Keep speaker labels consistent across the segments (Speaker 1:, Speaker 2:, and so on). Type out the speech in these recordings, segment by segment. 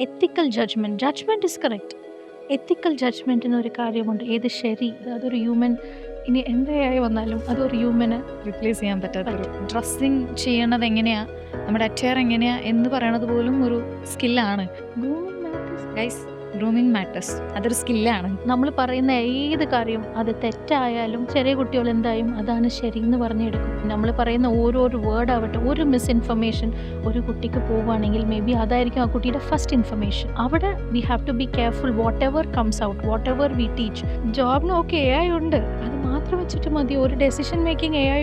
Speaker 1: Ethical judgement is correct. Ethical ജഡ്ജ്മെൻറ്റിനൊരു കാര്യമുണ്ട്. ഏത് ശരി, അതൊരു ഹ്യൂമൻ, ഇനി എന്തായി വന്നാലും അതൊരു ഹ്യൂമന്
Speaker 2: റിപ്ലേസ് ചെയ്യാൻ പറ്റാത്തൊരു
Speaker 1: പറ്റും.
Speaker 2: ഡ്രസ്സിങ് ചെയ്യണത് എങ്ങനെയാ, നമ്മുടെ അറ്റയർ എങ്ങനെയാ എന്ന് പറയണത് പോലും ഒരു സ്കില്ലാണ്.
Speaker 1: Grooming matters.
Speaker 2: Guys, grooming matters അതൊരു സ്കില്ലാണ്.
Speaker 1: നമ്മൾ പറയുന്ന ഏത് കാര്യം അത് തെറ്റായാലും ചെറിയ കുട്ടികൾ എന്തായും അതാണ് ശരി എന്ന് പറഞ്ഞെടുക്കും. നമ്മൾ പറയുന്ന ഓരോ വേർഡ് ആവട്ടെ, ഒരു മിസ്ഇൻഫർമേഷൻ ഒരു കുട്ടിക്ക് പോവുകയാണെങ്കിൽ മേ ബി അതായിരിക്കും ആ കുട്ടിയുടെ ഫസ്റ്റ് ഇൻഫർമേഷൻ. അവിടെ we have to be careful whatever comes out, whatever we teach. ജോബിന് ഓക്കെ AI ഉണ്ട്, അത് മാത്രം വെച്ചിട്ട് മതി ഒരു ഡെസിഷൻ മേക്കിംഗ്. AI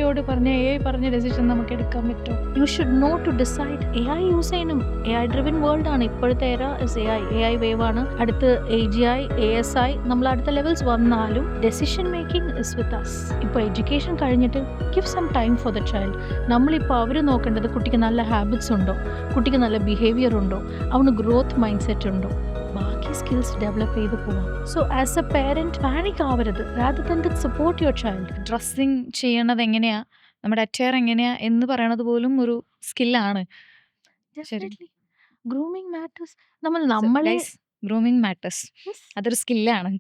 Speaker 1: പറഞ്ഞ ഡെസിഷൻ നമുക്ക് എടുക്കാൻ പറ്റും. You should know to decide. AI use ചെയ്യണം. AI ഡ്രിവൻ വേൾഡ് ആണ് ഇപ്പോഴത്തെ എറ. ഇസ് AI വേവ് ആണ്. അടുത്ത് AGI, ASI, നമ്മൾ അടുത്ത ലെവൽസ് വന്നാലും decision making is with us. ഇപ്പോൾ എഡ്യൂക്കേഷൻ കഴിഞ്ഞിട്ട് give some time for the child. നമ്മളിപ്പോൾ അവർ നോക്കേണ്ടത് കുട്ടിക്ക് നല്ല ഹാബിറ്റ്സ് ഉണ്ടോ, കുട്ടിക്ക് നല്ല ബിഹേവിയർ ഉണ്ടോ, അവന് ഗ്രോത്ത് മൈൻഡ് സെറ്റ് ഉണ്ടോ, ബാക്കി സ്കിൽസ് ഡെവലപ്പ് ചെയ്ത് പോവാം. So as a parent panic ആവരുത്, rather than to support your child.
Speaker 2: Dressing ചെയ്യണത് എങ്ങനെയാ, നമ്മുടെ അറ്റയർ എങ്ങനെയാ എന്ന് പറയണത് പോലും ഒരു സ്കില്ലാണ്.
Speaker 1: Definitely grooming matters. നമ്മളെ
Speaker 2: ഗ്രൂമിങ് മാറ്റേഴ്സ് അതൊരു സ്കില്ലാണ്.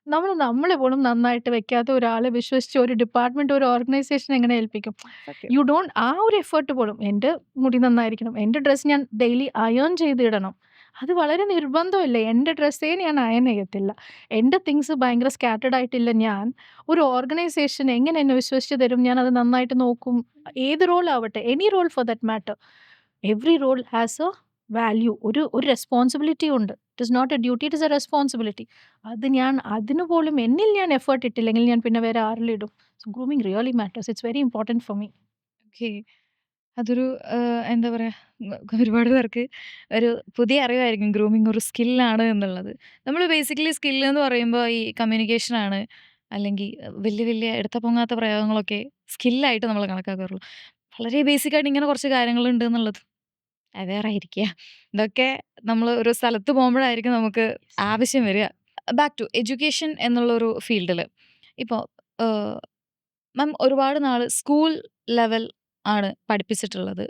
Speaker 1: നമ്മളെ പോലും നന്നായിട്ട് വെക്കാത്ത ഒരാളെ വിശ്വസിച്ച് ഒരു ഡിപ്പാർട്ട്മെന്റ്, ഒരു ഓർഗനൈസേഷൻ എങ്ങനെ ഏൽപ്പിക്കും? യു ഡോണ്ട് ആ ഒരു എഫേർട്ട് പോലും. എൻ്റെ മുടി നന്നായിരിക്കണം, എൻ്റെ ഡ്രസ്സ് ഞാൻ ഡെയിലി അയൺ ചെയ്തിടണം, അത് വളരെ നിർബന്ധമല്ലേ? എൻ്റെ ഡ്രസ്സേ ഞാൻ അയൺ ചെയ്യത്തില്ല, എൻ്റെ തിങ്സ് ഭയങ്കര സ്കാറ്റേഡ് ആയിട്ടില്ല, ഞാൻ ഒരു ഓർഗനൈസേഷൻ എങ്ങനെ എന്നെ വിശ്വസിച്ച് തരും? ഞാൻ അത് നന്നായിട്ട് നോക്കും. ഏത് റോൾ ആവട്ടെ, any role for that matter, every role has a value. ഒരു റെസ്പോൺസിബിലിറ്റി ഉണ്ട്. It is not a duty, it is a responsibility. അത് ഞാൻ അതിന് പോലും എന്നിൽ ഞാൻ എഫേർട്ട് ഇട്ടില്ലെങ്കിൽ ഞാൻ പിന്നെ വേറെ ആരിലിടും? So grooming really matters. It's very important for me.
Speaker 2: Okay, അതൊരു എന്താ പറയുക, ഒരുപാട് പേർക്ക് ഒരു പുതിയ അറിവായിരിക്കും ഗ്രൂമിങ് ഒരു സ്കില്ലാണ് എന്നുള്ളത്. നമ്മൾ ബേസിക്കലി സ്കില്ല് എന്ന് പറയുമ്പോൾ ഈ കമ്മ്യൂണിക്കേഷനാണ്, അല്ലെങ്കിൽ വലിയ വലിയ എടുത്ത പൊങ്ങാത്ത പ്രയോഗങ്ങളൊക്കെ സ്കില്ലായിട്ട് നമ്മൾ കണക്കാക്കാറുള്ളൂ. വളരെ ബേസിക്കായിട്ട് ഇങ്ങനെ കുറച്ച് കാര്യങ്ങളുണ്ട് എന്നുള്ളത് അവെയറായിരിക്കുക. ഇതൊക്കെ നമ്മൾ ഒരു സ്ഥലത്ത് പോകുമ്പോഴായിരിക്കും നമുക്ക് ആവശ്യം വരിക. ബാക്ക് ടു എഡ്യൂക്കേഷൻ എന്നുള്ളൊരു ഫീൽഡിൽ ഇപ്പോൾ മാം ഒരുപാട് നാൾ സ്കൂൾ ലെവൽ ആണ് പഠിപ്പിച്ചിട്ടുള്ളത്.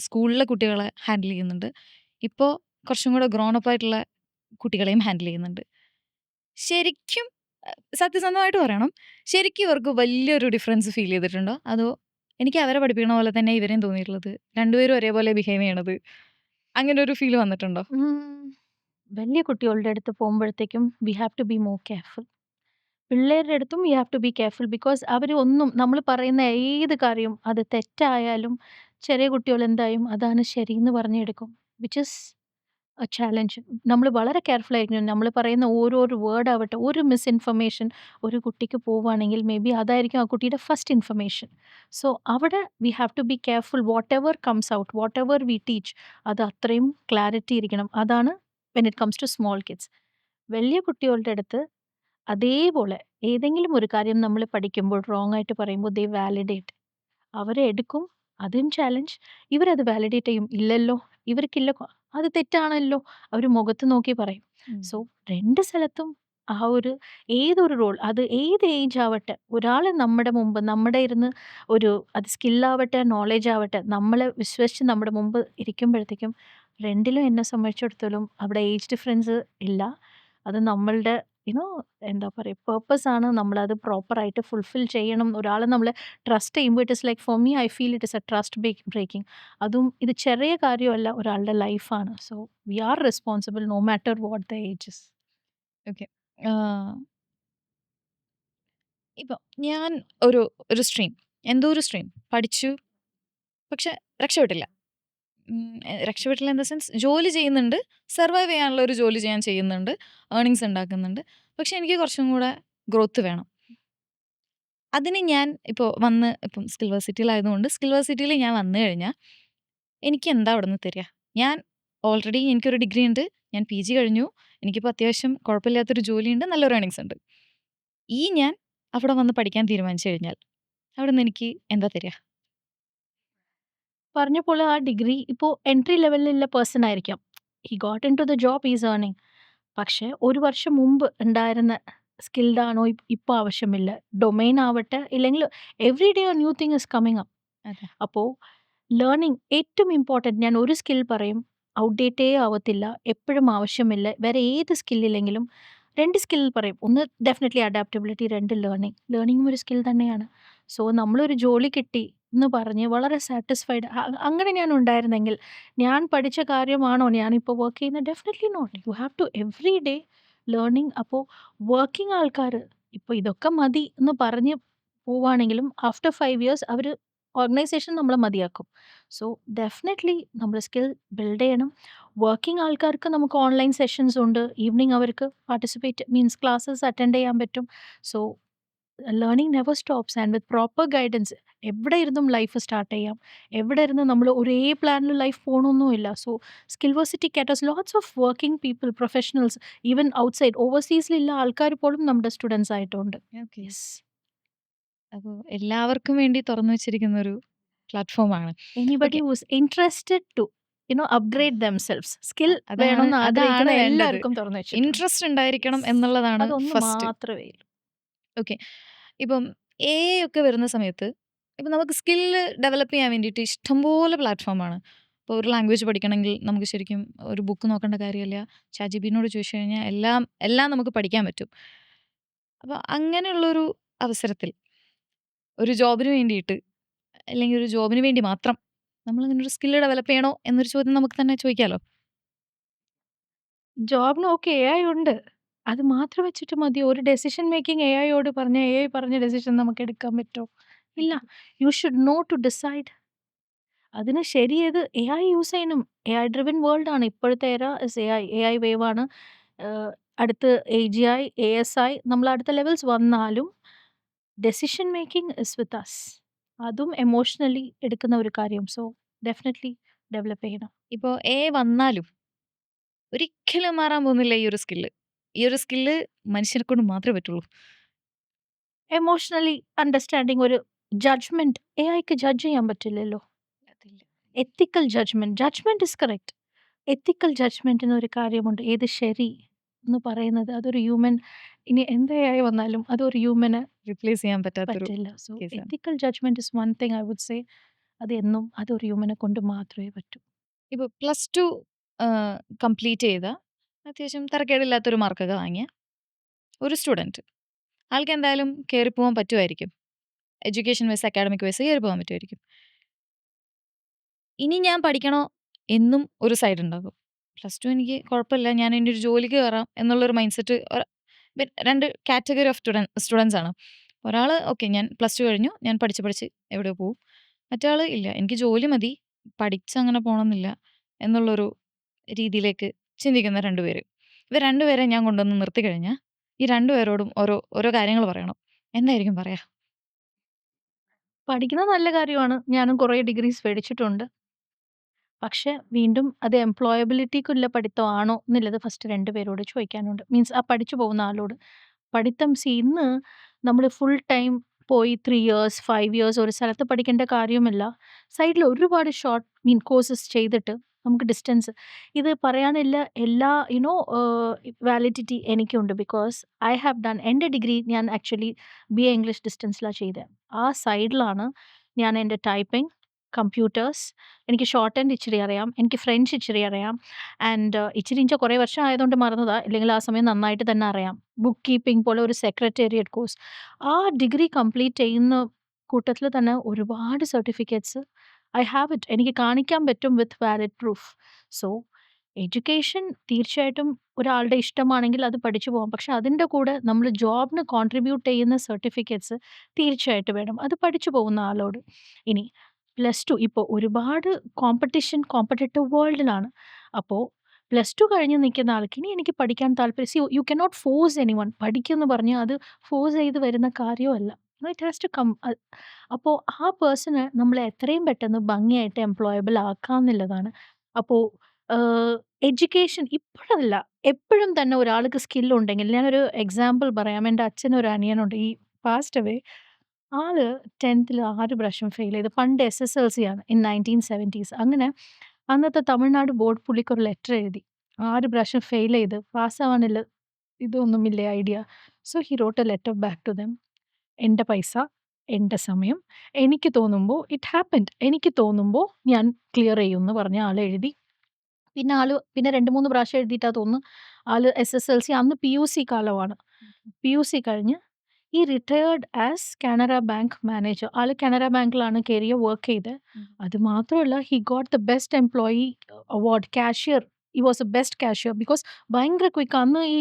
Speaker 2: സ്കൂളിലെ കുട്ടികളെ ഹാൻഡിൽ ചെയ്യുന്നുണ്ട്. ഇപ്പോൾ കുറച്ചും കൂടെ ഗ്രോൺ അപ്പ് ആയിട്ടുള്ള കുട്ടികളെയും ഹാൻഡിൽ ചെയ്യുന്നുണ്ട്. ശരിക്കും സത്യസന്ധമായിട്ട് പറയണം, ശരിക്കും ഇവർക്ക് വലിയൊരു ഡിഫറൻസ് ഫീൽ ചെയ്തിട്ടുണ്ടോ? അതോ എനിക്ക് അവരെ പഠിപ്പിക്കണ പോലെ തന്നെ ഇവരെയും തോന്നിയിട്ടുള്ളത്, രണ്ടുപേരും ഒരേപോലെ ബിഹേവ് ചെയ്യണത്, അങ്ങനെ ഒരു ഫീൽ വന്നിട്ടുണ്ടോ?
Speaker 1: വലിയ കുട്ടികളുടെ അടുത്ത് പോകുമ്പോഴത്തേക്കും we have to be more careful. പിള്ളേരുടെ അടുത്തും we have to be careful. Because അവർ ഒന്നും, നമ്മൾ പറയുന്ന ഏത് കാര്യവും അത് തെറ്റായാലും ചെറിയ കുട്ടികൾ എന്തായും അതാണ് ശരി എന്ന് പറഞ്ഞെടുക്കും. Which is a challenge. നമ്മൾ വളരെ കെയർഫുൾ ആയിരിക്കണം. നമ്മൾ പറയുന്ന ഓരോ വേർഡ് ആവട്ടെ, ഒരു മിസ്ഇൻഫർമേഷൻ ഒരു കുട്ടിക്ക് പോവുകയാണെങ്കിൽ മേ ബി അതായിരിക്കും ആ കുട്ടിയുടെ ഫസ്റ്റ് ഇൻഫർമേഷൻ. സോ അവിടെ we have to be careful. Whatever comes out, whatever we teach, അത് അത്രയും ക്ലാരിറ്റി ഇരിക്കണം. അതാണ് when it comes to small kids. വലിയ കുട്ടികളുടെ അടുത്ത് അതേപോലെ ഏതെങ്കിലും ഒരു കാര്യം നമ്മൾ പഠിക്കുമ്പോൾ റോങ് ആയിട്ട് പറയുമ്പോൾ ദേ വാലിഡേറ്റ്. അവരെ എടുക്കും, അതും ചാലഞ്ച്. ഇവരത് വാലിഡേറ്റ് ചെയ്യും. ഇല്ലല്ലോ, ഇവർക്കില്ല, അത് തെറ്റാണല്ലോ, അവർ മുഖത്ത് നോക്കി പറയും. സോ രണ്ട് സ്ഥലത്തും ആ ഒരു ഏതൊരു റോൾ, അത് ഏത് ഏജ് ആവട്ടെ, ഒരാൾ നമ്മുടെ മുമ്പ് നമ്മുടെ ഇരുന്ന് ഒരു അത് സ്കില്ലാവട്ടെ നോളേജ് ആവട്ടെ നമ്മളെ വിശ്വസിച്ച് നമ്മുടെ മുമ്പ് ഇരിക്കുമ്പോഴത്തേക്കും രണ്ടിലും എന്നെ സംബന്ധിച്ചിടത്തോളം അവിടെ ഏജ് ഡിഫറൻസ് ഇല്ല. അത് നമ്മളുടെ എന്താ പറയുക, പേർപ്പസ് ആണ്. നമ്മളത് പ്രോപ്പറായിട്ട് ഫുൾഫിൽ ചെയ്യണം. ഒരാളെ നമ്മൾ ട്രസ്റ്റ് ചെയ്യുമ്പോൾ it is like for me, I feel it is a trust breaking. അതും ഇത് ചെറിയ കാര്യമല്ല, ഒരാളുടെ ലൈഫാണ്. So we are responsible no matter what the ages.
Speaker 2: Okay, ഇപ്പോൾ ഞാൻ ഒരു ഒരു സ്ട്രീം, എന്തോ ഒരു സ്ട്രീം പഠിച്ചു, പക്ഷെ രക്ഷപ്പെട്ടില്ല. രക്ഷപ്പെട്ടില്ല ഇൻ ദ സെൻസ് ജോലി ചെയ്യുന്നുണ്ട്, സർവൈവ് ചെയ്യാനുള്ള ഒരു ജോലി ഞാൻ ചെയ്യുന്നുണ്ട്, ഏർണിങ്സ് ഉണ്ടാക്കുന്നുണ്ട്. പക്ഷെ എനിക്ക് കുറച്ചും കൂടെ ഗ്രോത്ത് വേണം. അതിന് ഞാൻ ഇപ്പോൾ ഇപ്പം സ്കിൽ വേഴ്സിറ്റിയിലായതുകൊണ്ട് സ്കിൽ വേഴ്സിറ്റിയിൽ ഞാൻ വന്നു കഴിഞ്ഞാൽ എനിക്ക് എന്താ അവിടെ നിന്ന് തരിക? ഞാൻ ഓൾറെഡി എനിക്കൊരു ഡിഗ്രി ഉണ്ട്, ഞാൻ PG കഴിഞ്ഞു, എനിക്കിപ്പോൾ അത്യാവശ്യം കുഴപ്പമില്ലാത്തൊരു ജോലിയുണ്ട്, നല്ലൊരു ഏർണിങ്സ് ഉണ്ട്. ഞാൻ അവിടെ വന്ന് പഠിക്കാൻ തീരുമാനിച്ചു കഴിഞ്ഞാൽ അവിടെ നിന്ന് എനിക്ക് എന്താ തരിക?
Speaker 1: പറഞ്ഞ പോലെ ആ ഡിഗ്രി ഇപ്പോൾ എൻട്രി ലെവലിലുള്ള പേഴ്സൺ ആയിരിക്കാം. He got into the job, is earning. പക്ഷേ ഒരു വർഷം മുമ്പ് ഉണ്ടായിരുന്ന സ്കിൽഡ് ആണോ ഇപ്പോൾ ആവശ്യമില്ല. ഡൊമെയിൻ ആവട്ടെ, ഇല്ലെങ്കിൽ every day new thing is coming up.
Speaker 2: അതെ.
Speaker 1: അപ്പോൾ ലേണിംഗ് ഏറ്റവും ഇമ്പോർട്ടൻറ്റ്. ഞാൻ ഒരു സ്കിൽ പറയും, ഔട്ട്ഡേറ്റേ ആവത്തില്ല. എപ്പഴും ആവശ്യമില്ല. വേറെ ഏത് സ്കില്ലില്ലെങ്കിലും 2 സ്കിൽ പറയും. ഒന്ന് ഡെഫിനറ്റ്ലി അഡാപ്റ്റബിലിറ്റി, 2 ലേണിംഗ്. ലേണിംഗും ഒരു സ്കിൽ തന്നെയാണ്. സോ നമ്മളൊരു ജോലി കിട്ടി എന്ന് പറഞ്ഞ് വളരെ സാറ്റിസ്ഫൈഡ് അങ്ങനെ ഞാൻ ഉണ്ടായിരുന്നെങ്കിൽ, ഞാൻ പഠിച്ച കാര്യമാണോ ഞാനിപ്പോൾ വർക്ക് ചെയ്യുന്നത്? Definitely not. You have to every day learning. അപ്പോൾ വർക്കിംഗ് ആൾക്കാര് ഇപ്പോൾ ഇതൊക്കെ മതി എന്ന് പറഞ്ഞ് പോവാണെങ്കിലും ആഫ്റ്റർ 5 ഇയേഴ്സ് അവര് ഓർഗനൈസേഷൻ നമ്മളെ മതിയാക്കും. സോ ഡെഫിനറ്റ്ലി നമ്മൾ സ്കിൽ ബിൽഡ് ചെയ്യണം. വർക്കിംഗ് ആൾക്കാർക്ക് നമുക്ക് ഓൺലൈൻ സെഷൻസ് ഉണ്ട്. ഈവനിംഗ് അവർക്ക് പാർട്ടിസിപ്പേറ്റ് മീൻസ് ക്ലാസ്സസ് അറ്റൻഡ് ചെയ്യാൻ പറ്റും. So learning never stops and with proper guidance എവിടെ ഇരുന്നും ലൈഫ് സ്റ്റാർട്ട് ചെയ്യാം. എവിടെ ഇരുന്ന് നമ്മൾ ഒരേ പ്ലാനിൽ ലൈഫ് പോകണമെന്നുമില്ല. So Skillversity caters lots of working people, professionals, even outside ഓവർസീസിലുള്ള ആൾക്കാർ പോലും നമ്മുടെ സ്റ്റുഡൻസ് ആയിട്ടുണ്ട്.
Speaker 2: ഓക്കെ.
Speaker 1: യെസ്.
Speaker 2: അപ്പോൾ എല്ലാവർക്കും വേണ്ടി തുറന്നു വെച്ചിരിക്കുന്ന ഒരു പ്ലാറ്റ്ഫോമാണ്.
Speaker 1: Anybody
Speaker 2: okay.
Speaker 1: Who's interested to upgrade themselves skill
Speaker 2: അതാണ്
Speaker 1: വേണമെന്ന്
Speaker 2: അതാണ്
Speaker 1: ആഗ്രഹിക്കുന്ന
Speaker 2: വേണ്ടത്.
Speaker 1: എല്ലാവർക്കും തുറന്നു വെച്ചിട്ടുണ്ട്.
Speaker 2: ഇൻട്രസ്റ്റ് ഉണ്ടായിരിക്കണം
Speaker 1: യെസ്.
Speaker 2: എന്നുള്ളതാണ്
Speaker 1: അതൊന്ന്
Speaker 2: ഫസ്റ്റ്.
Speaker 1: മാത്രമേ ഉള്ളൂ.
Speaker 2: ഓക്കെ. ഇപ്പം എഐ ഒക്കെ വരുന്ന സമയത്ത് ഇപ്പം നമുക്ക് സ്കില്ല് ഡെവലപ്പ് ചെയ്യാൻ വേണ്ടിയിട്ട് ഇഷ്ടംപോലെ പ്ലാറ്റ്ഫോമാണ്. ഇപ്പോൾ ഒരു ലാംഗ്വേജ് പഠിക്കണമെങ്കിൽ നമുക്ക് ശരിക്കും ഒരു ബുക്ക് നോക്കേണ്ട കാര്യമില്ല. ചാറ്റ്ജിപിറ്റിനോട് ചോദിച്ചു കഴിഞ്ഞാൽ എല്ലാം എല്ലാം നമുക്ക് പഠിക്കാൻ പറ്റും. അപ്പോൾ അങ്ങനെയുള്ളൊരു അവസരത്തിൽ ഒരു ജോബിന് വേണ്ടിയിട്ട് അല്ലെങ്കിൽ ഒരു ജോബിന് വേണ്ടി മാത്രം നമ്മളിങ്ങനെ ഒരു സ്കില്ല് ഡെവലപ്പ് ചെയ്യണോ എന്നൊരു ചോദ്യം നമുക്ക് തന്നെ ചോദിക്കാമല്ലോ.
Speaker 1: ജോബിന് ഓക്കെ എഐ ഉണ്ട്. അത് മാത്രം വെച്ചിട്ട് മതിയോ? ഒരു ഡെസിഷൻ മേക്കിംഗ് എഐയോട് പറഞ്ഞാൽ എഐ പറഞ്ഞ ഡെസിഷൻ നമുക്ക് എടുക്കാൻ പറ്റുമോ? ഇല്ല. You should know to decide. അതിന് ശരിയേത് എഐ യൂസ് ചെയ്യണം. എഐ ഡ്രിവൻ വേൾഡ് ആണ്. ഇപ്പോഴത്തെ എറ ഇസ് എഐ. എഐ വേവ് ആണ്. അടുത്ത് എജിഐ, എഎസ്ഐ നമ്മൾ അടുത്ത ലെവൽസ് വന്നാലും decision making is with us. അതും എമോഷണലി എടുക്കുന്ന ഒരു കാര്യം. സോ ഡെഫിനറ്റ്ലി ഡെവലപ്പ് ചെയ്യണം.
Speaker 2: ഇപ്പോൾ എഐ വന്നാലും ഒരിക്കലും മാറാൻ പോകുന്നില്ല ഈ ഒരു സ്കില്ല്. ഈ ഒരു സ്കില്ല് മനുഷ്യനെ കൊണ്ട് മാത്രമേ പറ്റുള്ളൂ.
Speaker 1: എമോഷണലി അണ്ടർസ്റ്റാൻഡിങ് ഒരു ജഡ്ജ്മെന്റ് എഐക്ക് ജഡ്ജ് ചെയ്യാൻ പറ്റില്ലല്ലോ.
Speaker 2: അതില്ല.
Speaker 1: Ethical judgement. Judgement is correct. Ethical ജഡ്ജ്മെന്റിന് ഒരു കാര്യമുണ്ട്. ഏത് ശരി എന്ന് പറയുന്നത് അതൊരു ഹ്യൂമൻ, ഇനി എന്ത് എഐ വന്നാലും അതൊരു ഹ്യൂമന്
Speaker 2: റിപ്ലേസ് ചെയ്യാൻ പറ്റാത്തൊരു
Speaker 1: പറ്റില്ല. സോ
Speaker 2: കേസാണ്.
Speaker 1: Ethical judgement is one thing I would say. അത് എന്നും അതൊരു ഹ്യൂമനെ കൊണ്ട് മാത്രമേ പറ്റൂ.
Speaker 2: ഇപ്പോൾ +2 കംപ്ലീറ്റ് ചെയ്ത അത്യാവശ്യം തരക്കേടില്ലാത്തൊരു മാർക്കൊക്കെ വാങ്ങിയ ഒരു സ്റ്റുഡൻറ്റ് ആൾക്ക് എന്തായാലും കയറിപ്പോവാൻ പറ്റുമായിരിക്കും. എഡ്യൂക്കേഷൻ വൈസ് അക്കാഡമിക് വൈസ് കയറിപ്പോവാൻ പറ്റുമായിരിക്കും. ഇനി ഞാൻ പഠിക്കണോ എന്നും ഒരു സൈഡ് ഉണ്ടാകും. +2 എനിക്ക് കുഴപ്പമില്ല, ഞാൻ എൻ്റെ ഒരു ജോലിക്ക് കയറാം എന്നുള്ളൊരു mind set 2 category of students ആണ്. ഒരാൾ ഓക്കെ ഞാൻ +2 കഴിഞ്ഞു, ഞാൻ പഠിച്ച് എവിടെയോ പോവും. മറ്റേ ഇല്ല എനിക്ക് ജോലി മതി, പഠിച്ചങ്ങനെ പോകണമെന്നില്ല എന്നുള്ളൊരു രീതിയിലേക്ക് ചിന്തിക്കുന്ന 2 പേര്. ഇവർ 2 പേരെ ഞാൻ കൊണ്ടുവന്ന് നിർത്തി കഴിഞ്ഞാൽ ഈ 2 പേരോടും ഓരോ കാര്യങ്ങൾ പറയണം. എന്തായിരിക്കും പറയാ?
Speaker 1: പഠിക്കുന്നത് നല്ല കാര്യമാണ്. ഞാനും കുറേ ഡിഗ്രീസ് മേടിച്ചിട്ടുണ്ട്. പക്ഷെ വീണ്ടും അത് എംപ്ലോയബിലിറ്റിക്കുള്ള പഠിത്തമാണോ എന്നുള്ളത് ഫസ്റ്റ് 2 പേരോട് ചോദിക്കാനുണ്ട്. മീൻസ് ആ പഠിച്ചു പോകുന്ന ആളോട്. പഠിത്തം ഇന്ന് നമ്മൾ ഫുൾ ടൈം പോയി 3 ഇയേഴ്സ്, 5 ഇയേഴ്സ് ഒരു സ്ഥലത്ത് പഠിക്കേണ്ട കാര്യമില്ല. സൈഡിൽ ഒരുപാട് കോഴ്സസ് ചെയ്തിട്ട് നമുക്ക് ഡിസ്റ്റൻസ് ഇത് പറയാനില്ല. എല്ലാ വാലിഡിറ്റി എനിക്കുണ്ട്. ബിക്കോസ് ഐ ഹാവ് ഡൺ എൻ്റെ ഡിഗ്രി ഞാൻ ആക്ച്വലി ബിഎ ഇംഗ്ലീഷ് ഡിസ്റ്റൻസിലാണ് ചെയ്തത്. ആ സൈഡിലാണ് ഞാൻ എൻ്റെ ടൈപ്പിംഗ്, കമ്പ്യൂട്ടേഴ്സ്, എനിക്ക് ഷോർട്ട് ഹാൻഡ് ഇച്ചിരി അറിയാം. എനിക്ക് ഫ്രഞ്ച് ഇച്ചിരി അറിയാം. ആൻഡ് ഇച്ചിരിഞ്ച കുറേ വർഷം ആയതുകൊണ്ട് മറന്നതാ. ഇല്ലെങ്കിൽ ആ സമയം നന്നായിട്ട് തന്നെ അറിയാം. ബുക്ക് കീപ്പിംഗ് പോലെ ഒരു സെക്രട്ടേറിയറ്റ് കോഴ്സ്. ആ ഡിഗ്രി കംപ്ലീറ്റ് ചെയ്യുന്ന കൂട്ടത്തിൽ തന്നെ ഒരുപാട് സർട്ടിഫിക്കറ്റ്സ് ഐ ഹാവ് ഇറ്റ്. എനിക്ക് കാണിക്കാൻ പറ്റും വിത്ത് വാലിഡ് പ്രൂഫ്. സോ എഡ്യൂക്കേഷൻ തീർച്ചയായിട്ടും ഒരാളുടെ ഇഷ്ടമാണെങ്കിൽ അത് പഠിച്ചു പോകാം. പക്ഷെ അതിൻ്റെ കൂടെ നമ്മൾ ജോബിന് കോൺട്രിബ്യൂട്ട് ചെയ്യുന്ന സർട്ടിഫിക്കറ്റ്സ് തീർച്ചയായിട്ടും വേണം. അത് പഠിച്ചു പോകുന്ന ആളോട്. ഇനി +2 ഇപ്പോൾ ഒരുപാട് കോമ്പറ്റിറ്റീവ് വേൾഡിലാണ്. അപ്പോൾ +2 കഴിഞ്ഞ് നിൽക്കുന്ന ആൾക്ക് ഇനി എനിക്ക് പഠിക്കാൻ താല്പര്യം, യു കനോട്ട് ഫോഴ്സ് എനിവൺ പഠിക്കുമെന്ന് പറഞ്ഞ് അത് ഫോഴ്സ് ചെയ്ത് വരുന്ന കാര്യമല്ല. It has to come. അപ്പോൾ ആ പേഴ്സണ് നമ്മളെ എത്രയും പെട്ടെന്ന് ഭംഗിയായിട്ട് എംപ്ലോയബിൾ ആക്കാന്നുള്ളതാണ്. അപ്പോൾ എഡ്യൂക്കേഷൻ ഇപ്പോഴല്ല, എപ്പോഴും തന്നെ ഒരാൾക്ക് സ്കില്ലുണ്ടെങ്കിൽ ഞാനൊരു എക്സാമ്പിൾ പറയാം. എൻ്റെ അച്ഛനൊരു അനിയനുണ്ട്. ഈ പാസ്ഡ് അവേ. ആള് 10th 6 പ്രാവശ്യം ഫെയിൽ ചെയ്തു. പണ്ട് എസ്എസ്എൽസി ആണ്. In 1970s. അങ്ങനെ അന്നത്തെ തമിഴ്നാട് ബോർഡ് പുള്ളിക്കൊരു ലെറ്റർ എഴുതി. 6 പ്രാവശ്യം ഫെയിൽ ചെയ്ത് പാസ്സാവാനുള്ള ഇതൊന്നുമില്ലേ idea. So he wrote a letter back to them. എൻ്റെ പൈസ, എൻ്റെ സമയം, എനിക്ക് തോന്നുമ്പോൾ ഇറ്റ് ഹാപ്പൻഡ്. എനിക്ക് തോന്നുമ്പോൾ ഞാൻ ക്ലിയർ ചെയ്യുമെന്ന് പറഞ്ഞ് ആളെഴുതി. പിന്നെ 2, 3 പ്രാവശ്യം എഴുതിയിട്ടാ തോന്നുന്നു എസ്എസ്എൽസി അന്ന് പിയുസി കാലമാണ്. പിയുസി കഴിഞ്ഞ് ഈ retired as Canara bank manager. Canara ബാങ്കിലാണ് കേറിയ വർക്ക് ചെയ്തത്. അത് മാത്രമല്ല he got the best employee award. Cashier he was a best cashier because ഭയങ്കര ക്വിക്ക്. അന്ന് ഈ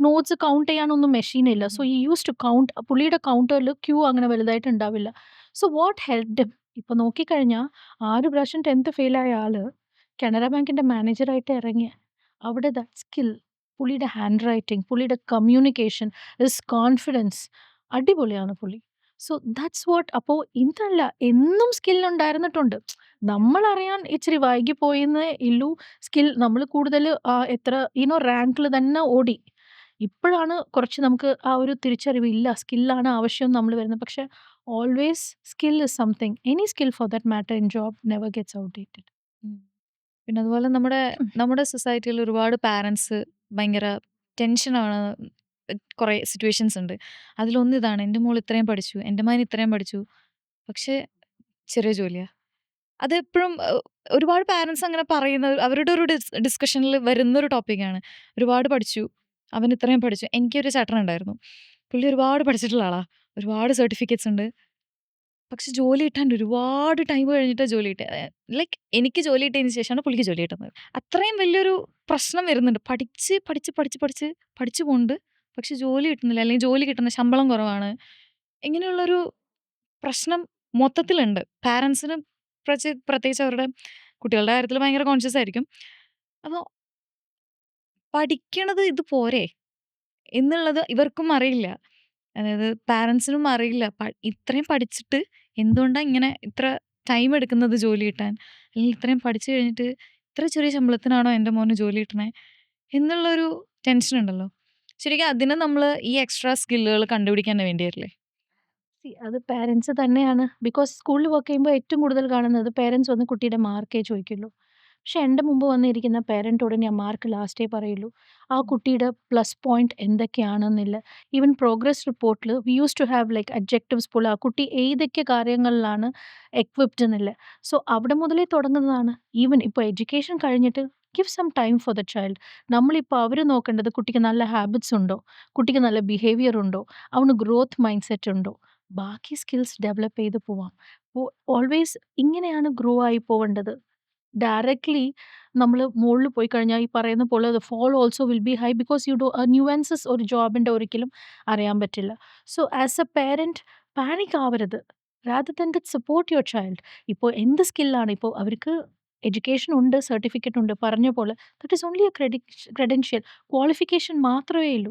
Speaker 1: നോട്ട്സ് കൗണ്ട് ചെയ്യാനൊന്നും മെഷീൻ ഇല്ല. So he used to count. പുള്ളിയുടെ കൗണ്ടറിൽ ക്യൂ അങ്ങനെ വലുതായിട്ട് ഉണ്ടാവില്ല. സോ വാട്ട് ഹെൽപ്ഡ് ഹിം ഇപ്പൊ നോക്കിക്കഴിഞ്ഞാൽ 6 പ്രാവശ്യം 10th ഫെയിലായ ആള് കാനറ ബാങ്കിന്റെ മാനേജറായിട്ട് ഇറങ്ങി. അവിടെ ദാറ്റ് സ്കിൽ, പുള്ളിയുടെ ഹാൻഡ് റൈറ്റിംഗ്, പുള്ളിയുടെ കമ്മ്യൂണിക്കേഷൻ, ഹിസ് കോൺഫിഡൻസ് അടിപൊളിയാണ് പുള്ളി. So that's what. അപ്പോൾ ഇതല്ല എന്നും സ്കിൽ ഉണ്ടായിരുന്നിട്ടുണ്ട്. നമ്മളറിയാൻ ഇച്ചിരി വൈകിപ്പോയെന്നേ ഉള്ളൂ. സ്കിൽ നമ്മൾ കൂടുതൽ എത്ര റാങ്കിൽ തന്നെ ഓടി. ഇപ്പോഴാണ് കുറച്ച് നമുക്ക് ആ ഒരു തിരിച്ചറിവ് ഇല്ല. സ്കില്ലാണ് ആവശ്യം നമ്മൾ വരുന്നത്. പക്ഷെ always skill is something. Any skill four that matter in job never gets outdated.
Speaker 2: പിന്നെ അതുപോലെ നമ്മുടെ സൊസൈറ്റിയിൽ ഒരുപാട് പാരൻസ് ഭയങ്കര ടെൻഷനാണ്. കുറേ സിറ്റുവേഷൻസ് ഉണ്ട്. അതിലൊന്ന് ഇതാണ്, എൻ്റെ മോൾ ഇത്രയും പഠിച്ചു, എൻ്റെ മകൻ ഇത്രയും പഠിച്ചു, പക്ഷേ ചെറിയ ജോലിയാ. അതെപ്പോഴും ഒരുപാട് പാരൻസ് അങ്ങനെ പറയുന്ന അവരുടെ ഒരു ഡിസ്കഷനിൽ വരുന്നൊരു ടോപ്പിക്കാണ്. ഒരുപാട് പഠിച്ചു, അവൻ ഇത്രയും പഠിച്ചു. എനിക്കൊരു ചേട്ടനുണ്ടായിരുന്നു. പുള്ളി ഒരുപാട് പഠിച്ചിട്ടുള്ള ആളാ. ഒരുപാട് സർട്ടിഫിക്കറ്റ്സ് ഉണ്ട്. പക്ഷെ ജോലി കിട്ടാൻ ഒരുപാട് ടൈം കഴിഞ്ഞിട്ടാ ജോലി കിട്ടിയത്. ലൈക്ക് എനിക്ക് ജോലി കിട്ടിയതിന് ശേഷമാണ് പുള്ളിക്ക് ജോലി കിട്ടുന്നത്. അത്രയും വലിയൊരു പ്രശ്നം വരുന്നുണ്ട്. പഠിച്ച്, പഠിച്ച്, പഠിച്ച്, പഠിച്ച്, പഠിച്ചു പോണ്ട്. പക്ഷെ ജോലി കിട്ടുന്നില്ല. അല്ലെങ്കിൽ ജോലി കിട്ടുന്ന ശമ്പളം കുറവാണ്. ഇങ്ങനെയുള്ളൊരു പ്രശ്നം മൊത്തത്തിലുണ്ട്. പാരൻസിന് പ്രത്യേകിച്ച് അവരുടെ കുട്ടികളുടെ കാര്യത്തിൽ ഭയങ്കര കോൺഷ്യസ് ആയിരിക്കും. അപ്പോൾ പഠിക്കണത് ഇത് പോരെ എന്നുള്ളത് ഇവർക്കും അറിയില്ല. അതായത് പാരൻസിനും അറിയില്ല. ഇത്രയും പഠിച്ചിട്ട് എന്തുകൊണ്ടാ ഇങ്ങനെ ഇത്ര ടൈം എടുക്കുന്നത് ജോലി കിട്ടാൻ? അല്ലെങ്കിൽ ഇത്രയും പഠിച്ചു കഴിഞ്ഞിട്ട് ഇത്ര ചെറിയ ശമ്പളത്തിനാണോ എൻ്റെ മോന് ജോലി കിട്ടണേ? എന്നുള്ളൊരു ടെൻഷൻ ഉണ്ടല്ലോ. ശരിക്കും അതിന് നമ്മൾ ഈ എക്സ്ട്രാ സ്കില്ലുകൾ കണ്ടുപിടിക്കാൻ വേണ്ടിയല്ലേ?
Speaker 1: അത് പേരൻസ് തന്നെയാണ്. ബിക്കോസ് സ്കൂളിൽ വർക്ക് ചെയ്യുമ്പോൾ ഏറ്റവും കൂടുതൽ കാണുന്നത് പേരൻസ് വന്ന് കുട്ടിയുടെ മാർക്കേ ചോദിക്കുള്ളൂ. പക്ഷെ എൻ്റെ മുമ്പ് വന്നിരിക്കുന്ന പേരൻറ്റോട് ഞാൻ മാർക്ക് ലാസ്റ്റേ പറയുള്ളൂ. ആ കുട്ടിയുടെ പ്ലസ് പോയിന്റ് എന്തൊക്കെയാണെന്നില്ല. ഈവൻ പ്രോഗ്രസ് റിപ്പോർട്ടിൽ we used to have like adjectives പോലെ ആ കുട്ടി ഏതൊക്കെ കാര്യങ്ങളിലാണ് എക്വിപ്ഡ് എന്നില്ല. സോ അവിടെ മുതലേ തുടങ്ങുന്നതാണ്. ഈവൻ ഇപ്പോൾ എഡ്യൂക്കേഷൻ കഴിഞ്ഞിട്ട് give some time for the child. നമ്മളിപ്പോൾ അവർ നോക്കേണ്ടത് കുട്ടിക്ക് നല്ല ഹാബിറ്റ്സ് ഉണ്ടോ, കുട്ടിക്ക് നല്ല ബിഹേവിയർ ഉണ്ടോ, അവന് ഗ്രോത്ത് മൈൻഡ് സെറ്റ് ഉണ്ടോ, ബാക്കി സ്കിൽസ് ഡെവലപ്പ് ചെയ്ത് പോവാം. ഓൾവേസ് ഇങ്ങനെയാണ് ഗ്രോ ആയി പോവേണ്ടത്. ഡയറക്ട്ലി നമ്മൾ മോളിൽ പോയി കഴിഞ്ഞാൽ ഈ പറയുന്ന പോലെ the fall also will be high because you do nuances ഒരു ജോബിൻ്റെ ഒരിക്കലും അറിയാൻ പറ്റില്ല. So as a parent panic ആവരുത്. Rather than that support your child. ഇപ്പോൾ എന്ത് സ്കില്ലാണ് ഇപ്പോൾ അവർക്ക് എഡ്യൂക്കേഷൻ ഉണ്ട്, സർട്ടിഫിക്കറ്റ് ഉണ്ട്, പറഞ്ഞ പോലെ that is only A credential. Qualification മാത്രമേ ഉള്ളൂ.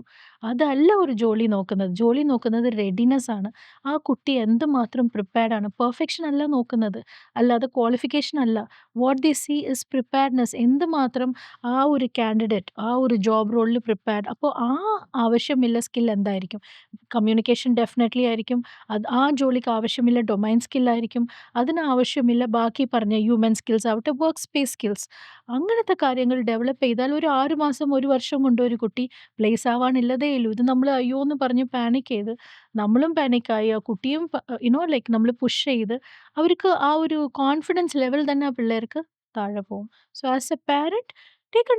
Speaker 1: അതല്ല ഒരു ജോലി നോക്കുന്നത്. ജോലി നോക്കുന്നത് റെഡിനെസ് ആണ്. ആ കുട്ടി എന്തുമാത്രം പ്രിപ്പയർഡ് ആണ്. പെർഫെക്ഷൻ അല്ല നോക്കുന്നത്. അല്ലാതെ ക്വാളിഫിക്കേഷൻ അല്ല. What they see is preparedness. എന്തുമാത്രം ആ ഒരു കാൻഡിഡേറ്റ് ആ ഒരു ജോബ് റോളിൽ പ്രിപ്പയർഡ്. അപ്പോൾ ആ ആവശ്യമില്ല സ്കിൽ എന്തായിരിക്കും? കമ്മ്യൂണിക്കേഷൻ ഡെഫിനറ്റ്ലി ആയിരിക്കും. ആ ജോലിക്ക് ആവശ്യമില്ല ഡൊമൈൻ സ്കില്ലായിരിക്കും. അതിനാവശ്യമില്ല ബാക്കി പറഞ്ഞ ഹ്യൂമൻ സ്കിൽസ് ആവട്ടെ, വർക്ക് സ്പേസ് സ്കിൽസ്. അങ്ങനത്തെ കാര്യങ്ങൾ ഡെവലപ്പ് ചെയ്താൽ ഒരു 6 മാസം 1 വർഷം കൊണ്ട് ഒരു കുട്ടി പ്ലേസ് ആവാനുള്ളതേ ഉള്ളൂ. ഇത് നമ്മൾ അയ്യോ എന്ന് പറഞ്ഞ് പാനിക് ചെയ്ത് നമ്മളും പാനിക്കായി ആ കുട്ടിയും ലൈക്ക് നമ്മൾ പുഷ് ചെയ്ത് അവർക്ക് ആ ഒരു കോൺഫിഡൻസ് ലെവൽ തന്നെ ആ പിള്ളേർക്ക് താഴെ പോകും. So as a parent take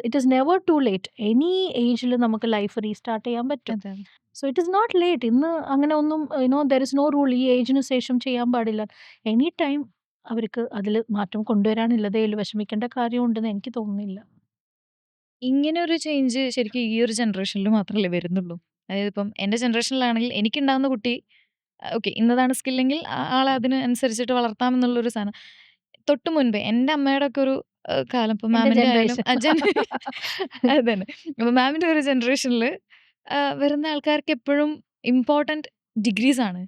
Speaker 1: it is never too late. Any ഏജിൽ നമുക്ക് ലൈഫ് റീസ്റ്റാർട്ട് ചെയ്യാൻ പറ്റും.
Speaker 2: അതെ.
Speaker 1: So it is not late. ഇന്ന് അങ്ങനെ ഒന്നും ദെർ ഇസ് നോ റൂൾ ഈ ഏജിന് ശേഷം ചെയ്യാൻ പാടില്ല. എനി ടൈം അവർക്ക് അതിൽ മാറ്റം കൊണ്ടുവരാനുള്ളതേ ഉള്ളൂ. വിഷമിക്കേണ്ട കാര്യമുണ്ടെന്ന് എനിക്ക് തോന്നുന്നില്ല.
Speaker 2: ഇങ്ങനെ ഒരു ചേഞ്ച് ശരിക്കും ഈ ഒരു ജനറേഷനിൽ മാത്രമല്ലേ വരുന്നുള്ളൂ. അതായത് ഇപ്പം എൻ്റെ ജനറേഷനിലാണെങ്കിൽ എനിക്കുണ്ടാകുന്ന കുട്ടി ഓക്കെ ഇന്നതാണ് സ്കില്ലെങ്കിൽ ആളെ അതിന് അനുസരിച്ചിട്ട് വളർത്താമെന്നുള്ളൊരു സാധനം. തൊട്ട് മുൻപേ എൻ്റെ അമ്മയുടെ ഒക്കെ ഒരു കാലം ഇപ്പം
Speaker 1: എന്റെ
Speaker 2: മാമിൻ്റെ ആയാലും
Speaker 1: ജനറേഷൻ.
Speaker 2: അത് തന്നെ. അപ്പം മാമിൻ്റെ ഒരു ജനറേഷനിൽ വരുന്ന ആൾക്കാർക്ക് എപ്പോഴും ഇമ്പോർട്ടൻറ്റ് ഡിഗ്രീസ് ആണ്.